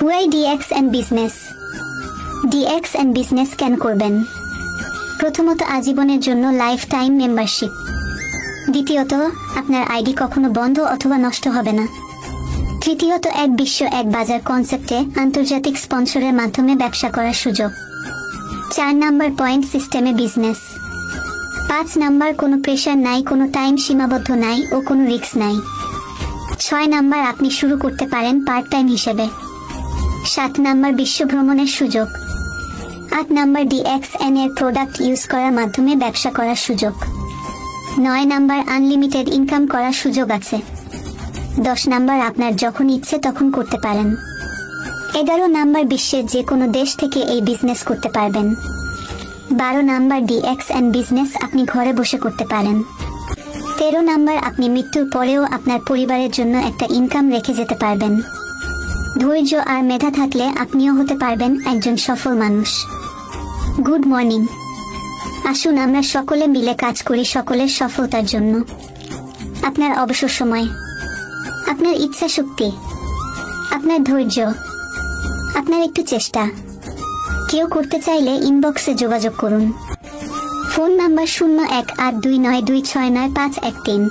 Huawei DX and business. DX and business কেন করবেন? প্রথমত, আজীবনের জন্য লাইফ টাইম মেম্বারশিপ। দ্বিতীয়ত, আপনার আইডি কখনো বন্ধ অথবা নষ্ট হবে না। তৃতীয়ত, এক বিশ্ব এক বাজার কনসেপ্টে আন্তর্জাতিক স্পন্সরের মাধ্যমে ব্যবসা করার সুযোগ। 4 নাম্বার পয়েন্ট, সিস্টেমে বিজনেস। 5 নাম্বার, কোনো প্রেশার নাই, কোনো টাইম সীমাবদ্ধ নাই ও কোনো রিস্ক নাই। 6 নাম্বার, আপনি শুরু করতে পারেন পার্ট টাইম হিসেবে। 7 নাম্বার, বিশ্ব ভ্রমণের সুযোগ। 8 নাম্বার, ডিএক্সএন এর প্রোডাক্ট ইউজ করার মাধ্যমে ব্যবসা করার সুযোগ। 9 নাম্বার, আনলিমিটেড ইনকাম করার সুযোগ আছে। 10 নাম্বার, আপনার যখন ইচ্ছে তখন করতে পারেন। 11 নাম্বার, বিশ্বের যে কোনো দেশ থেকে এই বিজনেস করতে পারবেন। 12 নাম্বার, ডিএক্সএন বিজনেস আপনি ঘরে বসে করতে পারেন। 13 নাম্বার, আপনি মৃত্যুর পরেও আপনার পরিবারের জন্য একটা ইনকাম রেখে যেতে পারবেন। ধৈর্য আর মেধা থাকলে আপনিও হতে পারবেন একজন সফল মানুষ। Good morning. আসুন আমরা সকলে মিলে কাজ করি সকলের সফলতার জন্য। আপনার অবসর সময়, আপনার ইচ্ছা শক্তি, আপনার ধৈর্য, আপনার একটু চেষ্টা। কেউ করতে চাইলে ইনবক্সে যোগাযোগ করুন। Phone number 018292695513।